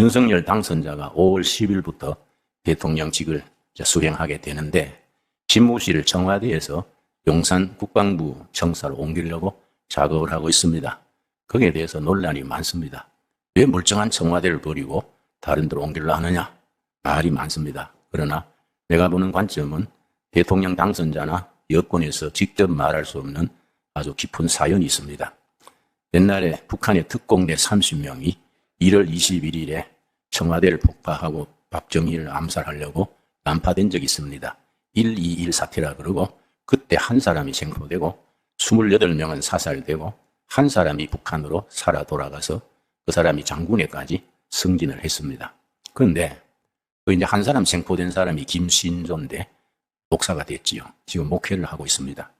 윤석열 당선자가 5월 10일부터 대통령직을 수행하게 되는데 집무실을 청와대에서 용산 국방부 청사로 옮기려고 작업을 하고 있습니다. 거기에 대해서 논란이 많습니다. 왜 멀쩡한 청와대를 버리고 다른 데로 옮기려 하느냐? 말이 많습니다. 그러나 내가 보는 관점은 대통령 당선자나 여권에서 직접 말할 수 없는 아주 깊은 사연이 있습니다. 옛날에 북한의 특공대 30명이 1월 21일에 청와대를 폭파하고 박정희를 암살하려고 난파된 적이 있습니다. 121 사태라 그러고 그때 한 사람이 생포되고 28명은 사살되고 한 사람이 북한으로 살아 돌아가서 그 사람이 장군에까지 승진을 했습니다. 그런데 그 이제 한 사람 생포된 사람이 김신조인데 목사가 됐지요. 지금 목회를 하고 있습니다.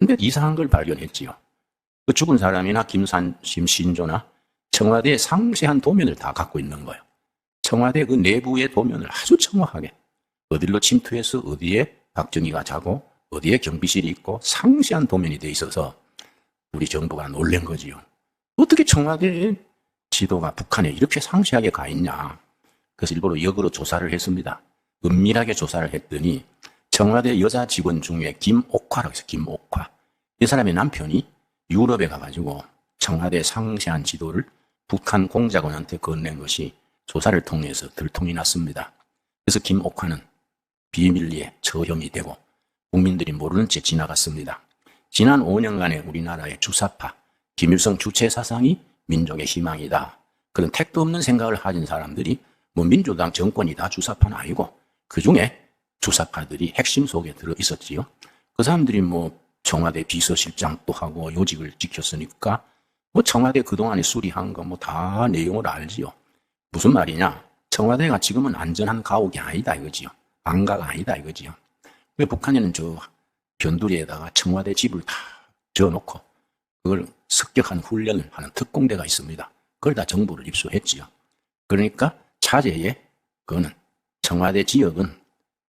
근데 이상한 걸 발견했지요. 그 죽은 사람이나 김신조나 청와대의 상세한 도면을 다 갖고 있는 거예요. 청와대 그 내부의 도면을 아주 정확하게 어디로 침투해서 어디에 박정희가 자고 어디에 경비실이 있고 상세한 도면이 돼 있어서 우리 정부가 놀란 거지요. 어떻게 청와대 지도가 북한에 이렇게 상세하게 가 있냐. 그래서 일부러 역으로 조사를 했습니다. 은밀하게 조사를 했더니 청와대 여자 직원 중에 김옥화라고 해서 김옥화. 이 사람의 남편이 유럽에 가가지고 청와대 상세한 지도를 북한 공작원한테 건넨 것이 조사를 통해서 들통이 났습니다. 그래서 김옥화는 비밀리에 처형이 되고 국민들이 모르는 채 지나갔습니다. 지난 5년간의 우리나라의 주사파, 김일성 주체 사상이 민족의 희망이다. 그런 택도 없는 생각을 가진 사람들이 뭐 민주당 정권이 다 주사파는 아니고 그중에 주사파들이 핵심 속에 들어 있었지요. 그 사람들이 뭐 청와대 비서실장도 하고 요직을 지켰으니까 뭐 청와대 그동안에 수리한 거 뭐 다 내용을 알지요. 무슨 말이냐? 청와대가 지금은 안전한 가옥이 아니다 이거지요. 안가가 아니다 이거지요. 왜 북한에는 저 변두리에다가 청와대 집을 다 지어놓고 그걸 습격한 훈련을 하는 특공대가 있습니다. 그걸 다 정보를 입수했지요. 그러니까 차제에 그거는 청와대 지역은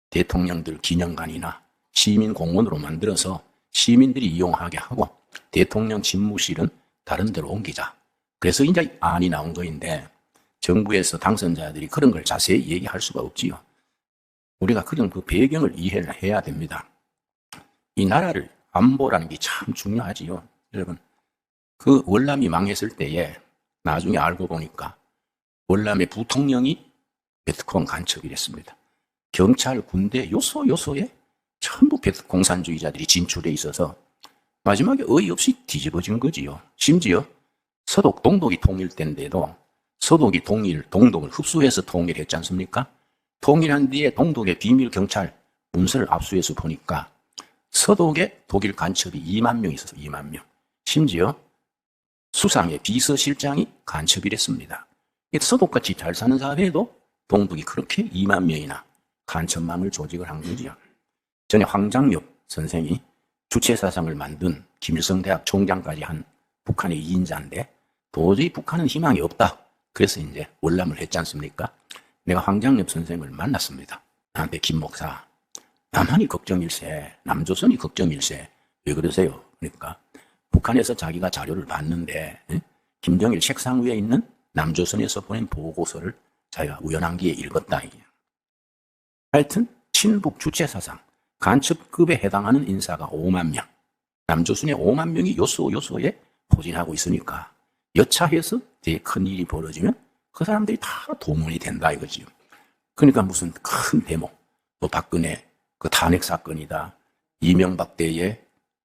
대통령들 기념관이나 시민 공원으로 만들어서 시민들이 이용하게 하고 대통령 집무실은 다른 데로 옮기자. 그래서 이제 안이 나온 거인데 정부에서 당선자들이 그런 걸 자세히 얘기할 수가 없지요. 우리가 그런 그 배경을 이해를 해야 됩니다. 이 나라를 안보라는 게 참 중요하지요. 여러분, 그 월남이 망했을 때에 나중에 알고 보니까 월남의 부통령이 베트콩 간첩이랬습니다. 경찰, 군대, 요소에 전부 베트콩 공산주의자들이 진출해 있어서 마지막에 어이없이 뒤집어진 거지요. 심지어 서독, 동독이 통일된데도 서독이 동독을 흡수해서 통일했지 않습니까? 통일한 뒤에 동독의 비밀 경찰 문서를 압수해서 보니까 서독에 독일 간첩이 2만 명 있어서 2만 명. 심지어 수상의 비서실장이 간첩이랬습니다. 서독같이 잘 사는 사회에도 동독이 그렇게 2만 명이나 간첩망을 조직을 한 거지요. 전에 황장엽 선생이 주체사상을 만든 김일성 대학 총장까지 한 북한의 2인자인데 도저히 북한은 희망이 없다. 그래서 이제 월남을 했지 않습니까? 내가 황장엽 선생을 만났습니다. 나한테 김 목사, 남한이 걱정일세, 남조선이 걱정일세. 왜 그러세요? 그러니까 북한에서 자기가 자료를 봤는데 김정일 책상 위에 있는 남조선에서 보낸 보고서를 자기가 우연한기에 읽었다. 하여튼 친북 주체사상, 간첩급에 해당하는 인사가 5만 명. 남조선의 5만 명이 요소에 포진하고 있으니까 여차해서 되게 큰 일이 벌어지면 그 사람들이 다 동원이 된다 이거지요. 그러니까 무슨 큰 데모, 또 박근혜 그 탄핵 사건이다, 이명박 때의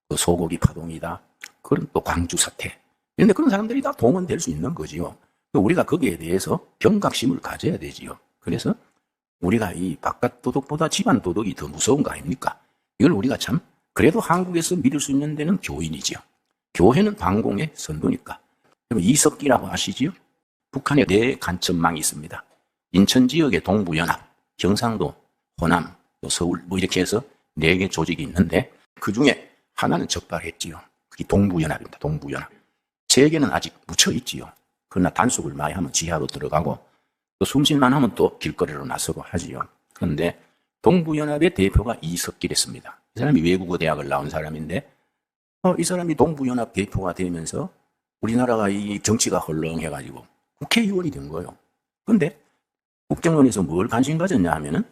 그 소고기 파동이다, 그런 또 광주 사태. 그런데 그런 사람들이 다 동원될 수 있는 거지요. 우리가 거기에 대해서 경각심을 가져야 되지요. 그래서 우리가 이 바깥 도덕보다 집안 도덕이 더 무서운 거 아닙니까? 이걸 우리가 참 그래도 한국에서 믿을 수 있는 데는 교인이지요. 교회는 반공의 선도니까. 이석기라고 아시지요? 북한에 4 간첩망이 있습니다. 인천 지역의 동부연합, 경상도, 호남, 또 서울 뭐 이렇게 해서 4개 조직이 있는데 그중에 하나는 적발했지요. 그게 동부연합입니다. 동부연합. 3개는 아직 묻혀있지요. 그러나 단속을 많이 하면 지하로 들어가고 또 숨쉴만 하면 또 길거리로 나서고 하지요. 그런데 동부연합의 대표가 이석기랬습니다. 이 사람이 외국어 대학을 나온 사람인데 이 사람이 동부연합 대표가 되면서 우리나라가 이 정치가 헐렁해가지고 국회의원이 된 거예요. 그런데 국정원에서 뭘 관심 가졌냐 하면은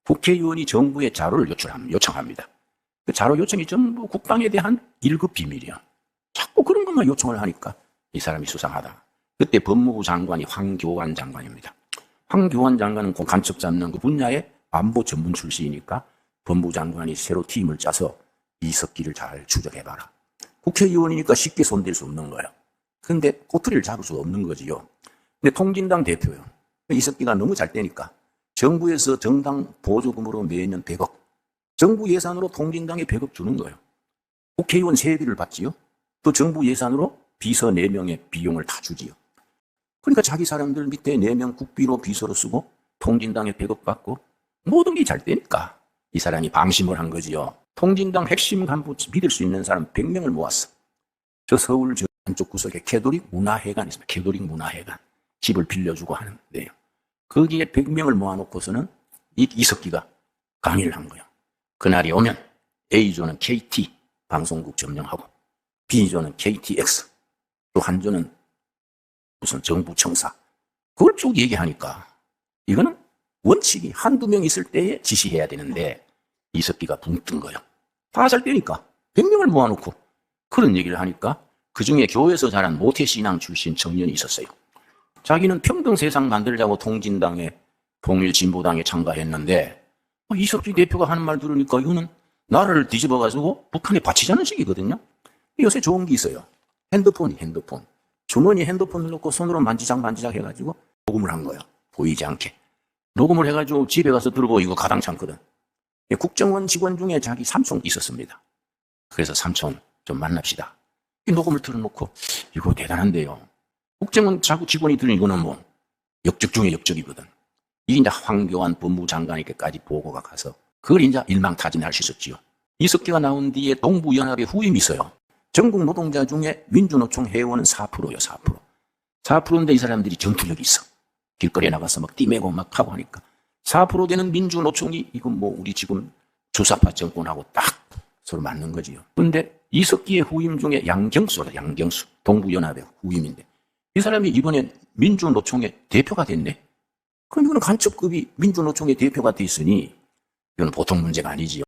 국회의원이 정부에 자료를 요청합니다. 그 자료 요청이 전부 국방에 대한 1급 비밀이야. 자꾸 그런 것만 요청을 하니까 이 사람이 수상하다. 그때 법무부 장관이 황교안 장관입니다. 황교안 장관은 간첩 잡는 그 분야의 안보 전문 출신이니까 법무부 장관이 새로 팀을 짜서 이석기를 잘 추적해봐라. 국회의원이니까 쉽게 손댈 수 없는 거예요. 그런데 꼬투리를 잡을 수 없는 거지요. 근데 통진당 대표요. 이석기가 너무 잘 되니까 정부에서 정당 보조금으로 매년 100억, 정부 예산으로 통진당에 100억 주는 거예요. 국회의원 세비를 받지요. 또 정부 예산으로 비서 4명의 비용을 다 주지요. 그러니까 자기 사람들 밑에 4명 국비로 비서로 쓰고 통진당에 100억 받고 모든 게 잘 되니까 이 사람이 방심을 한 거지요. 통진당 핵심 간부 믿을 수 있는 사람 100명을 모았어. 저 서울 저 안쪽 구석에 캐도릭 문화회관이 있습니다. 캐도릭 문화회관. 집을 빌려주고 하는데요. 거기에 100명을 모아놓고서는 이석기가 강의를 한 거예요. 그날이 오면 A조는 KT 방송국 점령하고 B조는 KTX 또 한조는 무슨 정부 청사 그걸 쭉 얘기하니까 이거는 원칙이 한두 명 있을 때에 지시해야 되는데 이석기가 붕 뜬 거예요. 다 잘 되니까 100명을 모아놓고 그런 얘기를 하니까 그중에 교회에서 자란 모태신앙 출신 청년이 있었어요. 자기는 평등 세상 만들자고 통진당에 통일진보당에 참가했는데 이석기 대표가 하는 말 들으니까 이거는 나라를 뒤집어가지고 북한에 바치자는 식이거든요. 요새 좋은 게 있어요. 핸드폰. 주머니에 핸드폰을 넣고 손으로 만지작 해가지고 녹음을 한 거예요. 보이지 않게. 녹음을 해가지고 집에 가서 들고 이거 가당찮거든. 국정원 직원 중에 자기 삼촌 있었습니다. 그래서 삼촌 좀 만납시다. 이 녹음을 틀어놓고 이거 대단한데요. 국정원 자구 직원이 들은 이거는 뭐 역적 중에 역적이거든. 이게 이제 황교안 법무부 장관에게까지 보고가 가서 그걸 이제 일망타진할 수 있었지요. 이석기가 나온 뒤에 동부연합의 후임이 있어요. 전국 노동자 중에 민주노총 회원은 4%요, 4%. 4%인데 이 사람들이 전투력이 있어. 길거리에 나가서 막 띠매고 막 하고 하니까 4% 되는 민주노총이 이건 뭐 우리 지금 주사파 정권하고 딱 서로 맞는 거지요. 그런데 이석기의 후임 중에 양경수다, 양경수. 동부연합의 후임인데 이 사람이 이번에 민주노총의 대표가 됐네. 그럼 이거는 간첩급이 민주노총의 대표가 됐으니 이건 보통 문제가 아니지요.